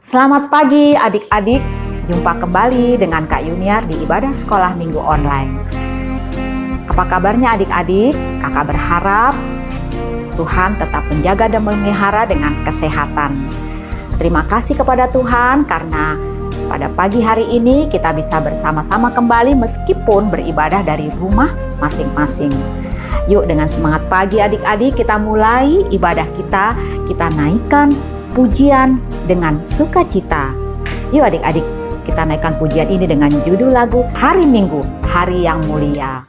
Selamat pagi adik-adik, jumpa kembali dengan Kak Yuniar di ibadah sekolah minggu online. Apa kabarnya adik-adik? Kakak berharap Tuhan tetap menjaga dan memelihara dengan kesehatan. Terima kasih kepada Tuhan karena pada pagi hari ini kita bisa bersama-sama kembali meskipun beribadah dari rumah masing-masing. Yuk dengan semangat pagi adik-adik kita mulai ibadah kita naikkan pujian dengan sukacita. Yuk adik-adik, kita naikkan pujian ini dengan judul lagu Hari Minggu, Hari yang Mulia.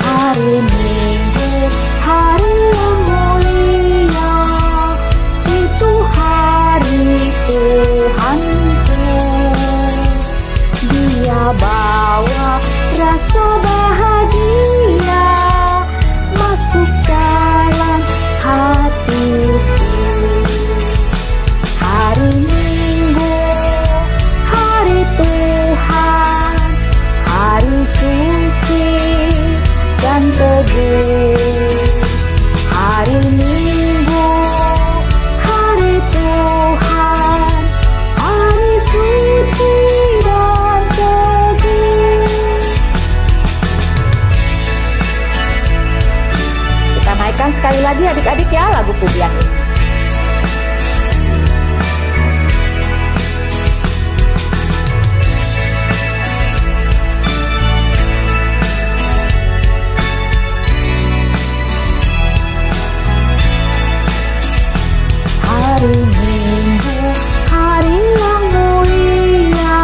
Hari Minggu, hari yang mulia, itu hari Tuhanku. Dia bawa rasa bahagia masuk dalam hatiku. Hari Minggu, hari Tuhan, hari suci dan teguh. Hari Minggu, hari Tuhan, hari suci dan teguh. Kita naikkan sekali lagi adik-adik ya lagu pujian ini. Hari Minggu, hari yang mulia,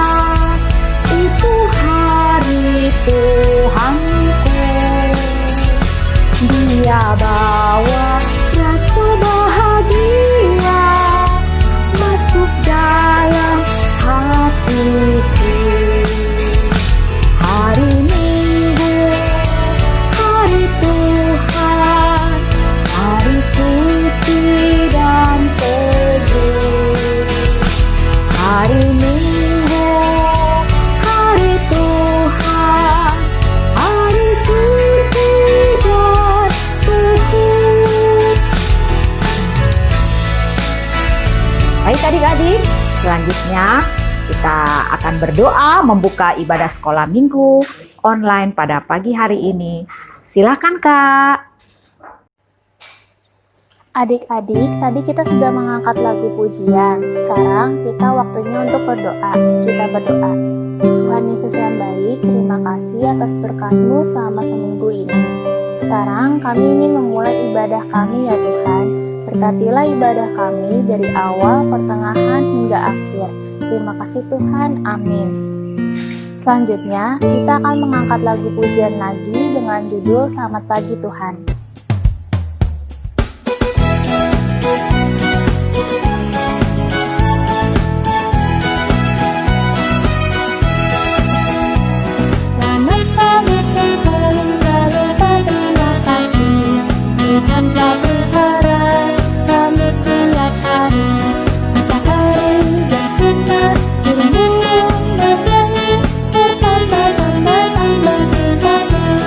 itu hari Tuhanku. Dia bawa rasa bahagia masuk dalam hatiku. Hari Minggu, hari Tuhan, hari suci dan teguh. Hari Minggu, hari Tuhan, hari suci dan teguh. Baik adik-adik, selanjutnya kita akan berdoa membuka ibadah sekolah minggu online pada pagi hari ini. Silakan Kak. Adik-adik, tadi kita sudah mengangkat lagu pujian. Sekarang kita waktunya untuk berdoa. Kita berdoa. Tuhan Yesus yang baik, terima kasih atas berkat-Mu selama seminggu ini. Sekarang kami ingin memulai ibadah kami ya Tuhan. Berkatilah ibadah kami dari awal, pertengahan, hingga akhir. Terima kasih Tuhan, amin. Selanjutnya, kita akan mengangkat lagu pujian lagi dengan judul Selamat Pagi Tuhan. Selamat pagi Tuhan, berlupa terima kasih. Tuhan telah pelihara kami tiap hari. Matahari bersinar, burung-burung bernyanyi, bertambah-tambah indahnya.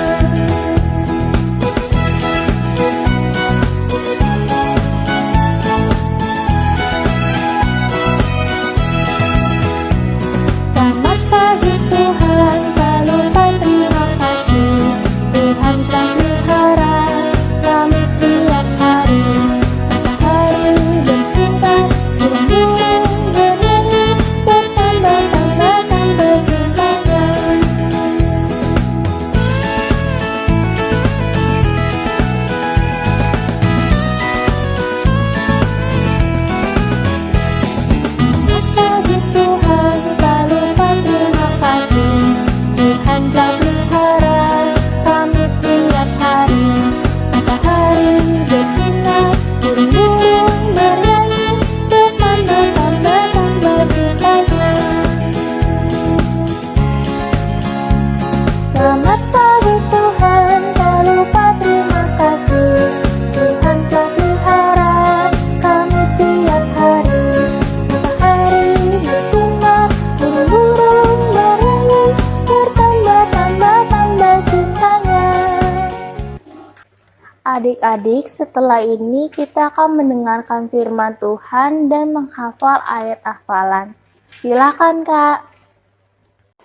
Adik-adik, setelah ini kita akan mendengarkan firman Tuhan dan menghafal ayat hafalan. Silakan, Kak.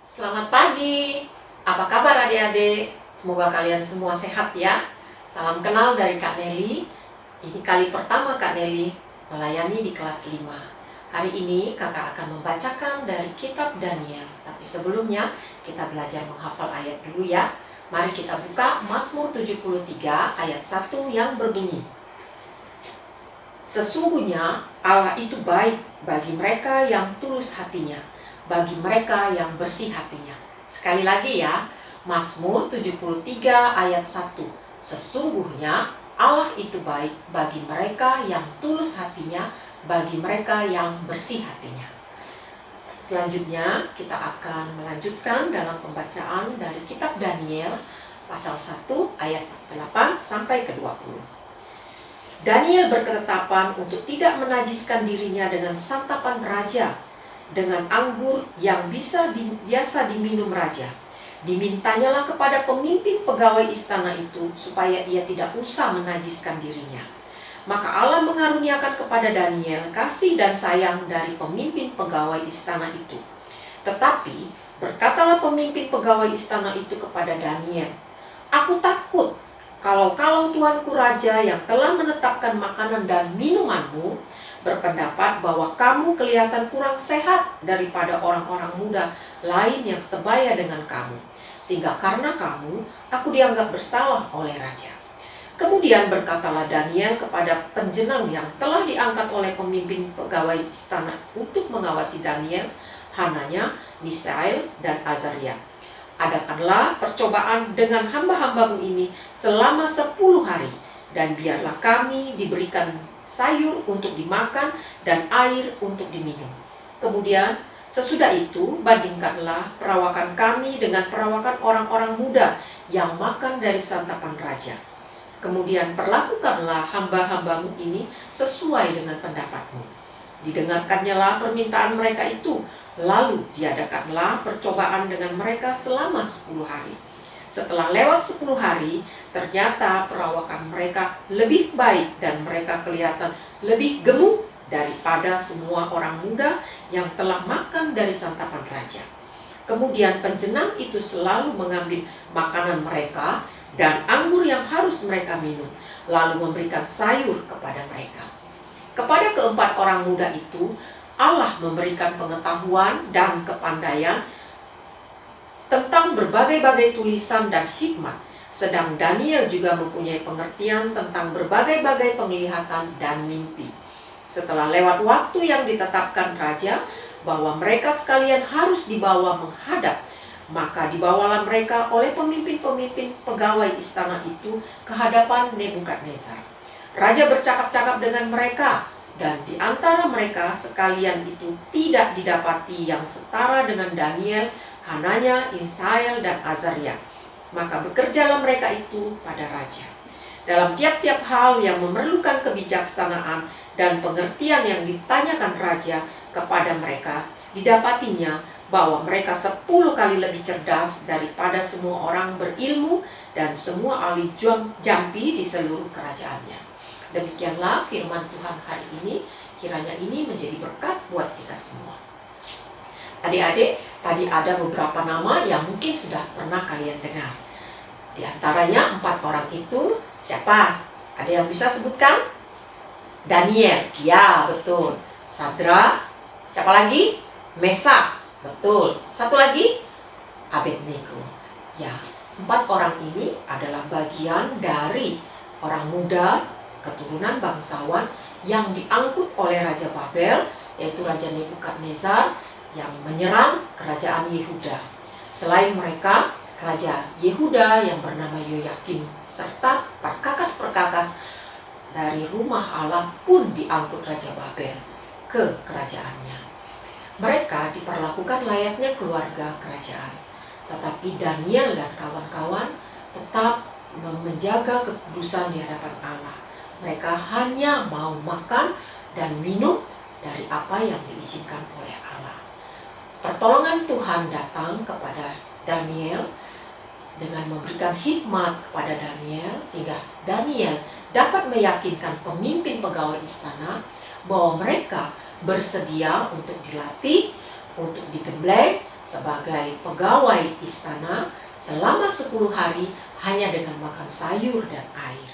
Selamat pagi, apa kabar adik-adik? Semoga kalian semua sehat ya. Salam kenal dari Kak Nelly. Ini kali pertama Kak Nelly melayani di kelas 5. Hari ini kakak akan membacakan dari kitab Daniel. Tapi sebelumnya kita belajar menghafal ayat dulu ya. Mari kita buka Mazmur 73 ayat 1 yang berbunyi. Sesungguhnya Allah itu baik bagi mereka yang tulus hatinya, bagi mereka yang bersih hatinya. Sekali lagi ya, Mazmur 73 ayat 1. Sesungguhnya Allah itu baik bagi mereka yang tulus hatinya, bagi mereka yang bersih hatinya. Selanjutnya kita akan melanjutkan dalam pembacaan dari kitab Daniel pasal 1 ayat 8 sampai ke 20. Daniel berketetapan untuk tidak menajiskan dirinya dengan santapan raja, dengan anggur yang biasa diminum raja. Dimintanyalah kepada pemimpin pegawai istana itu supaya ia tidak usah menajiskan dirinya. Maka Allah mengaruniakan kepada Daniel kasih dan sayang dari pemimpin pegawai istana itu. Tetapi berkatalah pemimpin pegawai istana itu kepada Daniel, "Aku takut kalau Tuanku Raja yang telah menetapkan makanan dan minumanmu berpendapat bahwa kamu kelihatan kurang sehat daripada orang-orang muda lain yang sebaya dengan kamu, sehingga karena kamu, aku dianggap bersalah oleh Raja." Kemudian berkatalah Daniel kepada penjenam yang telah diangkat oleh pemimpin pegawai istana untuk mengawasi Daniel, Hananya, Misael, dan Azaria, "Adakanlah percobaan dengan hamba-hambamu ini selama 10 hari, dan biarlah kami diberikan sayur untuk dimakan dan air untuk diminum. Kemudian sesudah itu bandingkanlah perawakan kami dengan perawakan orang-orang muda yang makan dari santapan raja. Kemudian perlakukanlah hamba-hambamu ini sesuai dengan pendapatmu." Didengarkannyalah permintaan mereka itu, lalu diadakanlah percobaan dengan mereka selama 10 hari. Setelah lewat 10 hari, ternyata perawakan mereka lebih baik dan mereka kelihatan lebih gemuk daripada semua orang muda yang telah makan dari santapan raja. Kemudian penjenam itu selalu mengambil makanan mereka dan anggur yang harus mereka minum, lalu memberikan sayur kepada mereka. Kepada keempat orang muda itu, Allah memberikan pengetahuan dan kepandaian tentang berbagai-bagai tulisan dan hikmat, sedang Daniel juga mempunyai pengertian tentang berbagai-bagai penglihatan dan mimpi. Setelah lewat waktu yang ditetapkan raja bahwa mereka sekalian harus dibawa menghadap, maka dibawalah mereka oleh pemimpin-pemimpin pegawai istana itu ke hadapan Nebukadnezar. Raja bercakap-cakap dengan mereka, dan di antara mereka sekalian itu tidak didapati yang setara dengan Daniel, Hananya, Misael, dan Azaria. Maka bekerjalah mereka itu pada raja. Dalam tiap-tiap hal yang memerlukan kebijaksanaan dan pengertian yang ditanyakan raja kepada mereka, didapatinya bahwa mereka 10 kali lebih cerdas daripada semua orang berilmu dan semua ahli jampi di seluruh kerajaannya. Demikianlah firman Tuhan hari ini, kiranya ini menjadi berkat buat kita semua. Adik-adik, tadi ada beberapa nama yang mungkin sudah pernah kalian dengar. Di antaranya 4 orang itu siapa? Ada yang bisa sebutkan? Daniel, ya betul. Sadra, siapa lagi? Mesak, betul. Satu lagi? Abednego. Ya, 4 orang ini adalah bagian dari orang muda, keturunan bangsawan yang diangkut oleh Raja Babel, yaitu Raja Nebukadnezar yang menyerang kerajaan Yehuda. Selain mereka, Raja Yehuda yang bernama Yoyakim serta perkakas-perkakas dari rumah Allah pun diangkut Raja Babel ke kerajaannya. Mereka diperlakukan layaknya keluarga kerajaan. Tetapi Daniel dan kawan-kawan tetap menjaga kekudusan di hadapan Allah. Mereka hanya mau makan dan minum dari apa yang diizinkan oleh Allah. Pertolongan Tuhan datang kepada Daniel dengan memberikan hikmat kepada Daniel sehingga Daniel dapat meyakinkan pemimpin pegawai istana bahwa mereka bersedia untuk dilatih, untuk digembleng sebagai pegawai istana selama 10 hari hanya dengan makan sayur dan air.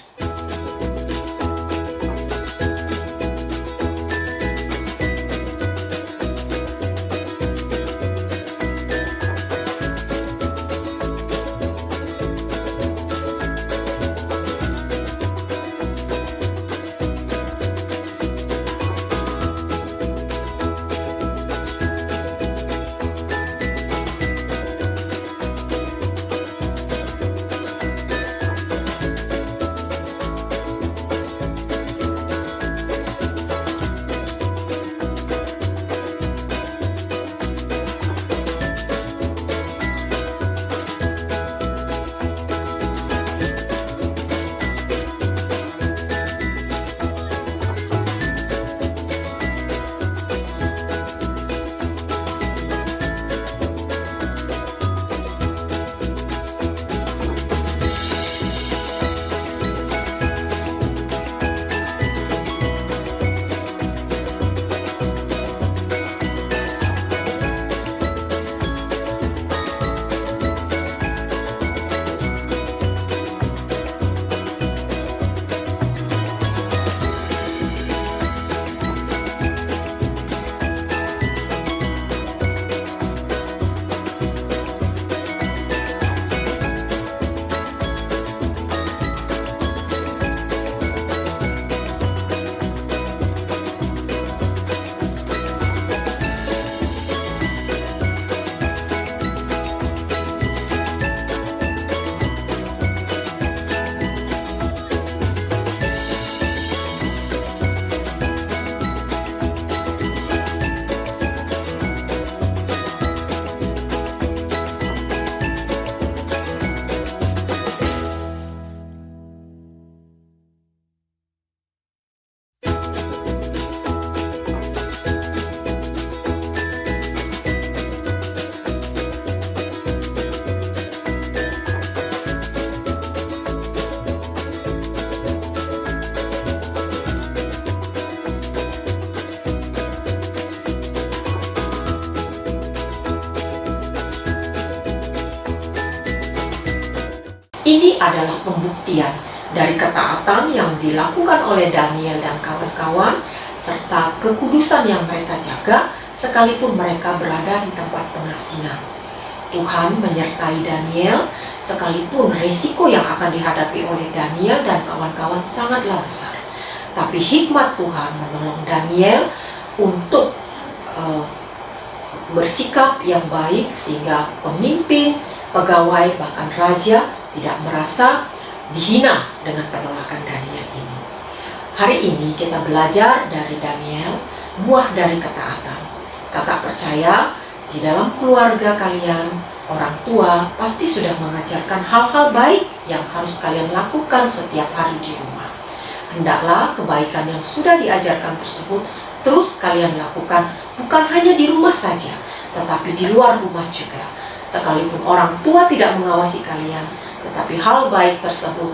Ini adalah pembuktian dari ketaatan yang dilakukan oleh Daniel dan kawan-kawan serta kekudusan yang mereka jaga sekalipun mereka berada di tempat pengasingan. Tuhan menyertai Daniel sekalipun risiko yang akan dihadapi oleh Daniel dan kawan-kawan sangatlah besar. Tapi hikmat Tuhan menolong Daniel untuk bersikap yang baik sehingga pemimpin, pegawai, bahkan raja tidak merasa dihina dengan penolakan Daniel ini. Hari ini kita belajar dari Daniel, buah dari ketaatan. Kakak percaya di dalam keluarga kalian, orang tua pasti sudah mengajarkan hal-hal baik yang harus kalian lakukan setiap hari di rumah. Hendaklah kebaikan yang sudah diajarkan tersebut terus kalian lakukan, bukan hanya di rumah saja, tetapi di luar rumah juga. Sekalipun orang tua tidak mengawasi kalian, tetapi hal baik tersebut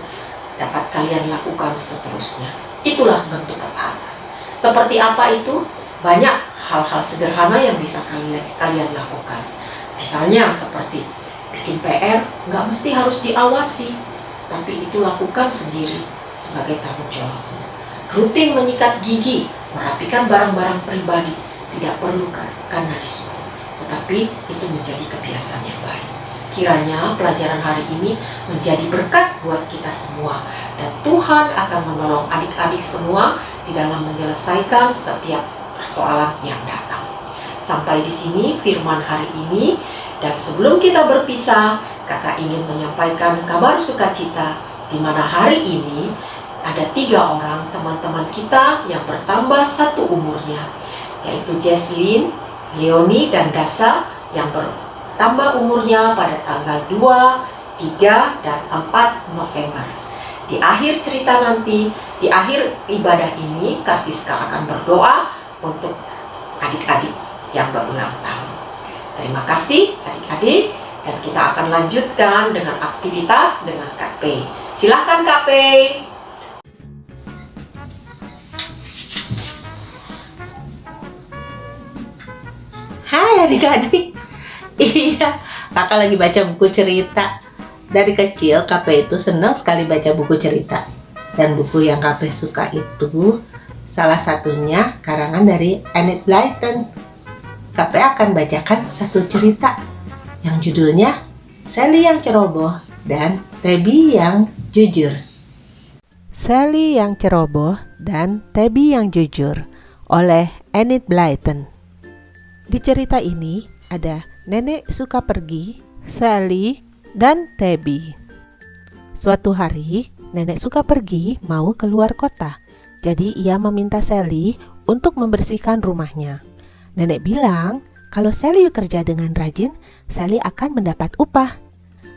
dapat kalian lakukan seterusnya. Itulah bentuk ketaatan. Seperti apa itu? Banyak hal-hal sederhana yang bisa kalian lakukan. Misalnya seperti bikin PR, nggak mesti harus diawasi, tapi itu lakukan sendiri sebagai tanggung jawabmu. Rutin menyikat gigi, merapikan barang-barang pribadi, tidak perlu karena disuruh, tetapi itu menjadi kebiasaan yang baik. Kiranya pelajaran hari ini menjadi berkat buat kita semua, dan Tuhan akan menolong adik-adik semua di dalam menyelesaikan setiap persoalan yang datang. Sampai di sini firman hari ini, dan sebelum kita berpisah, kakak ingin menyampaikan kabar sukacita di mana hari ini ada 3 orang teman-teman kita yang bertambah 1 umurnya, yaitu Jesslyn, Leonie, dan Dasa yang bertambah umurnya pada tanggal 2, 3, dan 4 November. Di akhir cerita nanti, di akhir ibadah ini, Kak Siska akan berdoa untuk adik-adik yang berulang tahun. Terima kasih adik-adik. Dan kita akan lanjutkan dengan aktivitas dengan Kak P. Silahkan Kak P. Hai adik-adik. Iya, kakak lagi baca buku cerita. Dari kecil KP itu senang sekali baca buku cerita. Dan buku yang KP suka itu salah satunya karangan dari Enid Blyton. KP akan bacakan satu cerita yang judulnya Sally yang ceroboh dan Tabby yang jujur. Sally yang ceroboh dan Tabby yang jujur oleh Enid Blyton. Di cerita ini ada nenek suka pergi, Sally, dan Tabby. Suatu hari, nenek suka pergi mau keluar kota. Jadi ia meminta Sally untuk membersihkan rumahnya. Nenek bilang, kalau Sally bekerja dengan rajin, Sally akan mendapat upah.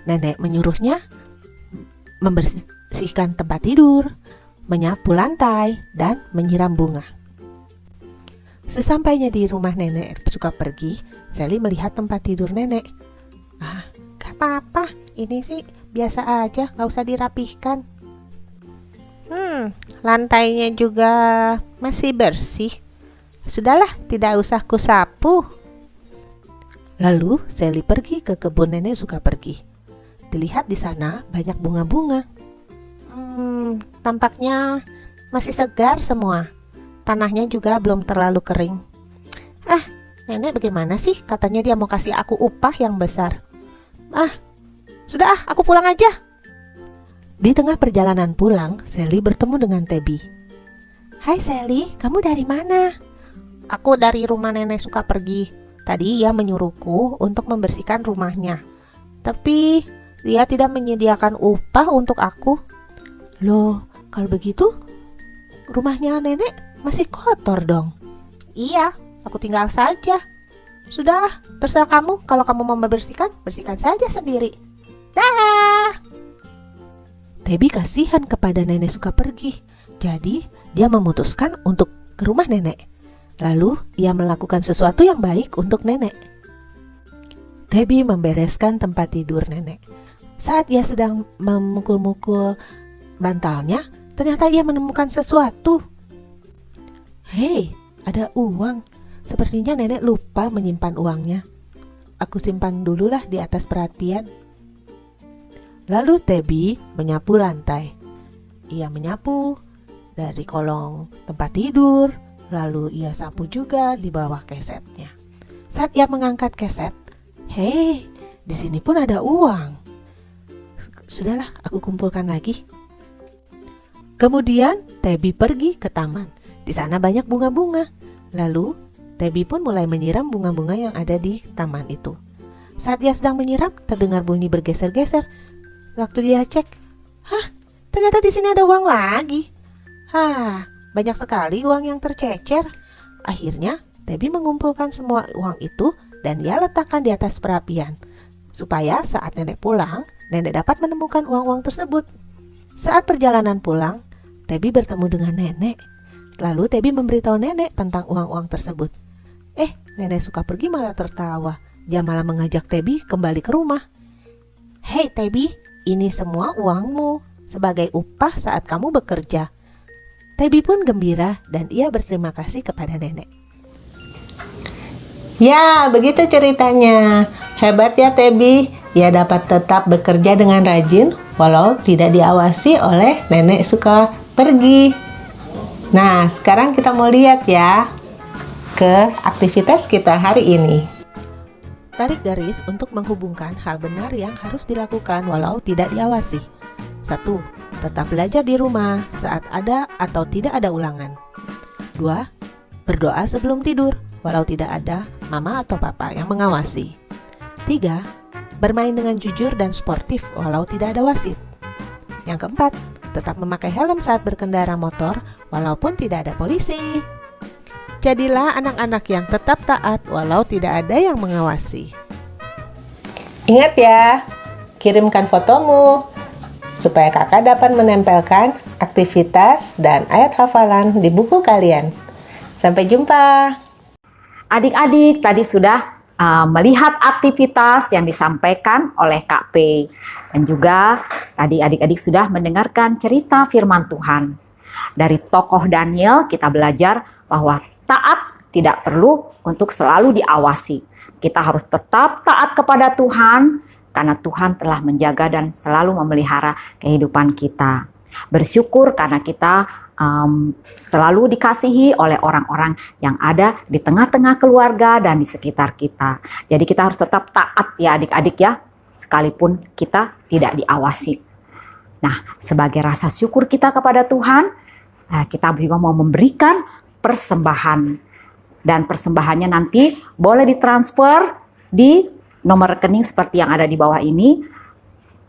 Nenek menyuruhnya membersihkan tempat tidur, menyapu lantai, dan menyiram bunga. Sesampainya di rumah nenek suka pergi, Sally melihat tempat tidur nenek. Gak apa-apa, ini sih biasa aja, gak usah dirapihkan. Lantainya juga masih bersih. Sudahlah, tidak usah kusapu. Lalu Sally pergi ke kebun nenek suka pergi. Dilihat di sana banyak bunga-bunga. Tampaknya masih segar semua. Tanahnya juga belum terlalu kering. Nenek bagaimana sih? Katanya dia mau kasih aku upah yang besar. Sudah aku pulang aja. Di tengah perjalanan pulang, Sally bertemu dengan Tabby. Hai Sally, kamu dari mana? Aku dari rumah nenek suka pergi. Tadi ia menyuruhku untuk membersihkan rumahnya. Tapi dia tidak menyediakan upah untuk aku. Loh, kalau begitu rumahnya nenek masih kotor dong. Iya, aku tinggal saja. Sudah, terserah kamu. Kalau kamu mau membersihkan, bersihkan saja sendiri. Dah. Tabby kasihan kepada nenek suka pergi. Jadi, dia memutuskan untuk ke rumah nenek. Lalu, ia melakukan sesuatu yang baik untuk nenek. Tabby membereskan tempat tidur nenek. Saat ia sedang memukul-mukul bantalnya, ternyata ia menemukan sesuatu. Hei, ada uang. Sepertinya nenek lupa menyimpan uangnya. Aku simpan dululah di atas perhatian. Lalu Tabby menyapu lantai. Ia menyapu dari kolong tempat tidur, lalu ia sapu juga di bawah kesetnya. Saat ia mengangkat keset, hei, di sini pun ada uang. Sudahlah, aku kumpulkan lagi. Kemudian Tabby pergi ke taman. Di sana banyak bunga-bunga. Lalu Tabby pun mulai menyiram bunga-bunga yang ada di taman itu. Saat dia sedang menyiram, terdengar bunyi bergeser-geser. Waktu dia cek, ternyata di sini ada uang lagi. Banyak sekali uang yang tercecer. Akhirnya Tabby mengumpulkan semua uang itu dan dia letakkan di atas perapian, supaya saat nenek pulang, nenek dapat menemukan uang-uang tersebut. Saat perjalanan pulang, Tabby bertemu dengan nenek. Lalu Tabby memberitahu nenek tentang uang-uang tersebut. Nenek suka pergi malah tertawa. Dia malah mengajak Tabby kembali ke rumah. Hei Tabby, ini semua uangmu sebagai upah saat kamu bekerja. Tabby pun gembira dan ia berterima kasih kepada nenek. Ya, begitu ceritanya. Hebat ya Tabby. Ia dapat tetap bekerja dengan rajin walau tidak diawasi oleh nenek suka pergi. Nah, sekarang kita mau lihat ya ke aktivitas kita hari ini. Tarik garis untuk menghubungkan hal benar yang harus dilakukan walau tidak diawasi. 1. Tetap belajar di rumah saat ada atau tidak ada ulangan. 2. Berdoa sebelum tidur walau tidak ada mama atau papa yang mengawasi. 3. Bermain dengan jujur dan sportif walau tidak ada wasit. Yang keempat, tetap memakai helm saat berkendara motor walaupun tidak ada polisi. Jadilah anak-anak yang tetap taat walau tidak ada yang mengawasi. Ingat ya, kirimkan fotomu supaya kakak dapat menempelkan aktivitas dan ayat hafalan di buku kalian. Sampai jumpa. Adik-adik tadi sudah melihat aktivitas yang disampaikan oleh Kak P. Dan juga tadi adik-adik sudah mendengarkan cerita firman Tuhan. Dari tokoh Daniel kita belajar bahwa taat tidak perlu untuk selalu diawasi. Kita harus tetap taat kepada Tuhan karena Tuhan telah menjaga dan selalu memelihara kehidupan kita. Bersyukur karena kita selalu dikasihi oleh orang-orang yang ada di tengah-tengah keluarga dan di sekitar kita. Jadi kita harus tetap taat ya adik-adik ya, sekalipun kita tidak diawasi. Nah, sebagai rasa syukur kita kepada Tuhan, kita juga mau memberikan persembahan. Dan persembahannya nanti boleh ditransfer di nomor rekening seperti yang ada di bawah ini.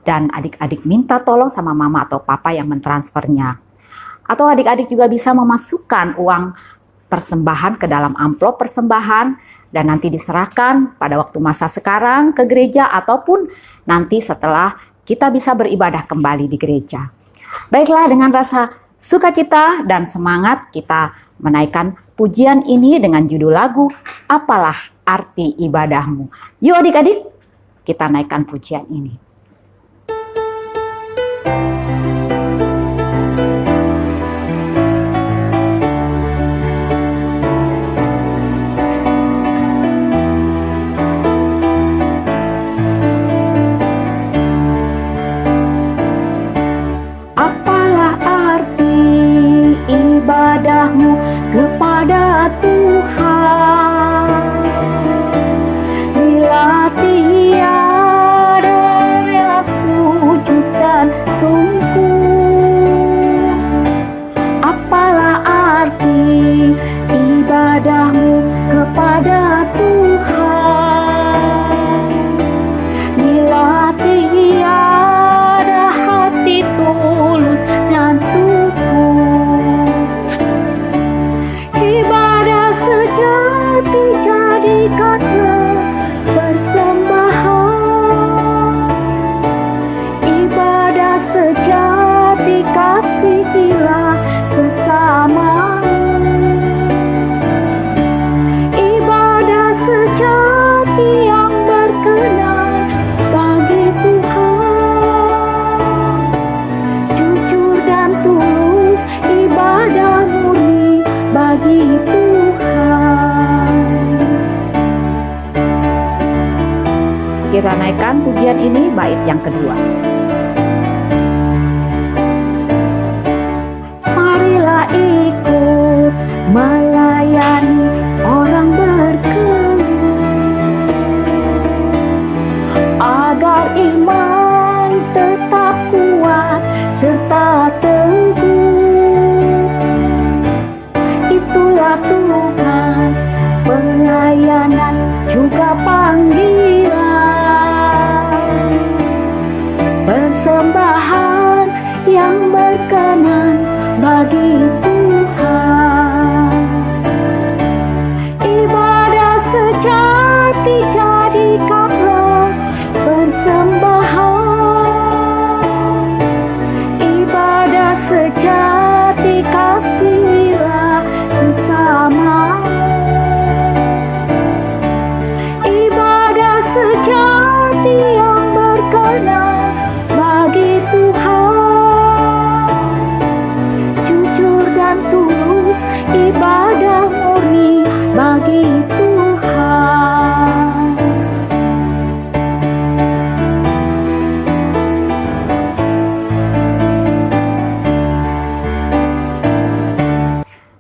Dan adik-adik minta tolong sama mama atau papa yang mentransfernya. Atau adik-adik juga bisa memasukkan uang persembahan ke dalam amplop persembahan dan nanti diserahkan pada waktu masa sekarang ke gereja ataupun nanti setelah kita bisa beribadah kembali di gereja. Baiklah, dengan rasa sukacita dan semangat kita menaikkan pujian ini dengan judul lagu Apalah Arti Ibadahmu. Yuk adik-adik, kita naikkan pujian ini. Ibadahmu kepada Tuhan, bila tiada rela sujud dan sungguh. Apalah arti ibadahmu kepada Tuhan, bila tiada hati tulus dan sungguh. Jadikanlah persembahan, ibadah sejati, kasihilah sesama. Ibadah sejati yang berkenan bagi Tuhan, jujur dan tulus, ibadah murni bagi Tuhan. Kita naikkan pujian ini bait yang kedua. Marilah ikut melayani orang berkenan, agar iman tetap kuat serta teguh. Itulah tugas pelayanan juga panggilan. Persembahan yang berkenan bagi Tuhan. Ibadah sejati jadikanlah persembahan. Ibadah sejati kasihilah sesama. Ibadah sejati yang berkenan bagi Tuhan, jujur dan tulus, ibadah murni bagi Tuhan.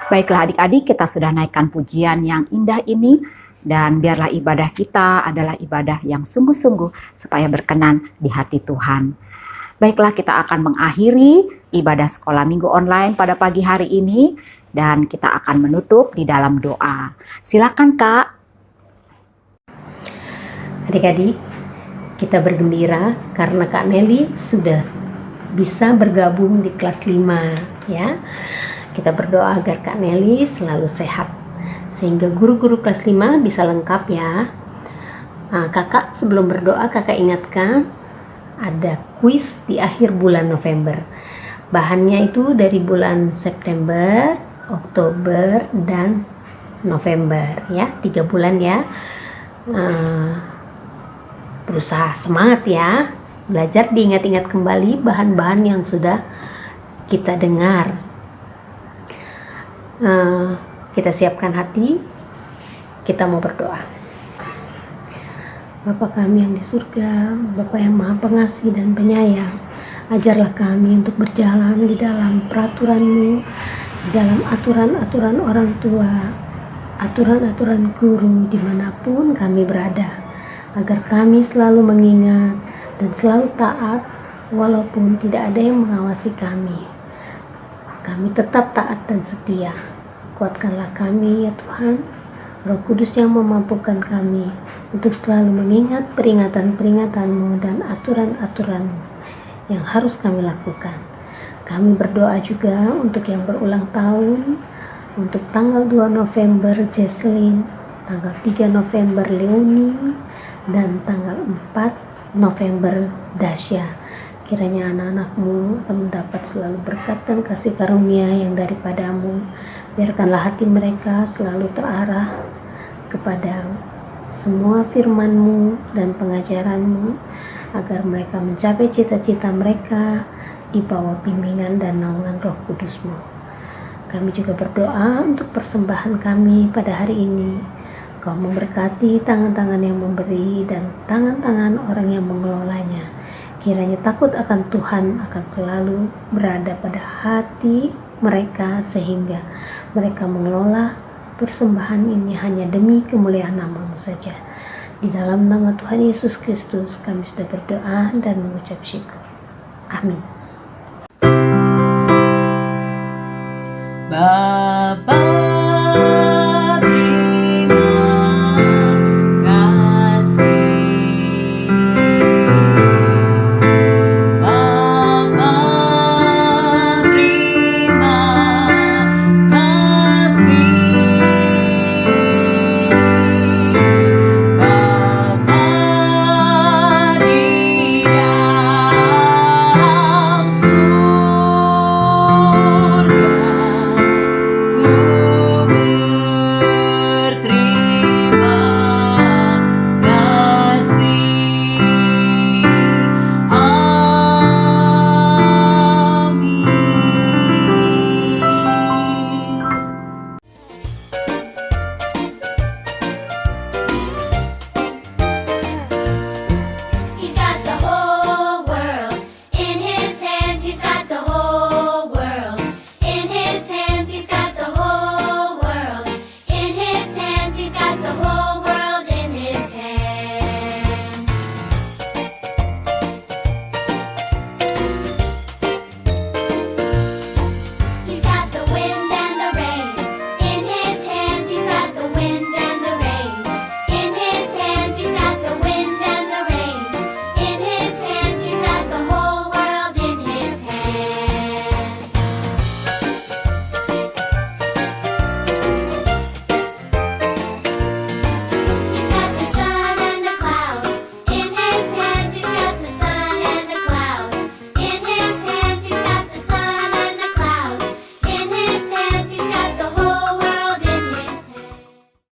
Baiklah adik-adik, kita sudah naikkan pujian yang indah ini. Dan biarlah ibadah kita adalah ibadah yang sungguh-sungguh supaya berkenan di hati Tuhan. Baiklah, kita akan mengakhiri ibadah sekolah minggu online pada pagi hari ini. Dan kita akan menutup di dalam doa. Silakan Kak. Adik-adik, kita bergembira karena Kak Nelly sudah bisa bergabung di kelas 5 ya. Kita berdoa agar Kak Nelly selalu sehat, sehingga guru-guru kelas 5 bisa lengkap ya. Kakak sebelum berdoa, kakak ingatkan ada kuis di akhir bulan November. Bahannya itu dari bulan September, Oktober, dan November ya, 3 bulan ya. berusaha semangat ya, belajar diingat-ingat kembali bahan-bahan yang sudah kita dengar. Kita siapkan hati, kita mau berdoa. Bapa kami yang di surga, Bapa yang maha pengasih dan penyayang, ajarlah kami untuk berjalan di dalam peraturan-Mu, di dalam aturan-aturan orang tua, aturan-aturan guru dimanapun kami berada, agar kami selalu mengingat dan selalu taat walaupun tidak ada yang mengawasi kami. Kami tetap taat dan setia. Kuatkanlah kami ya Tuhan, Roh Kudus yang memampukan kami untuk selalu mengingat peringatan-peringatan-Mu dan aturan-aturan-Mu yang harus kami lakukan. Kami berdoa juga untuk yang berulang tahun, untuk tanggal 2 November Jesslyn, tanggal 3 November Leonie, dan tanggal 4 November Dasya. Kiranya anak-anak-Mu akan mendapat selalu berkat dan kasih karunia yang daripada-Mu. Biarkanlah hati mereka selalu terarah kepada semua firman-Mu dan pengajaran-Mu, agar mereka mencapai cita-cita mereka di bawah bimbingan dan naungan Roh Kudus-Mu. Kami juga berdoa untuk persembahan kami pada hari ini. Kau memberkati tangan-tangan yang memberi dan tangan-tangan orang yang mengelolanya. Kiranya takut akan Tuhan akan selalu berada pada hati mereka, sehingga mereka mengelola persembahan ini hanya demi kemuliaan nama-Mu saja. Di dalam nama Tuhan Yesus Kristus kami sudah berdoa dan mengucap syukur. Amin.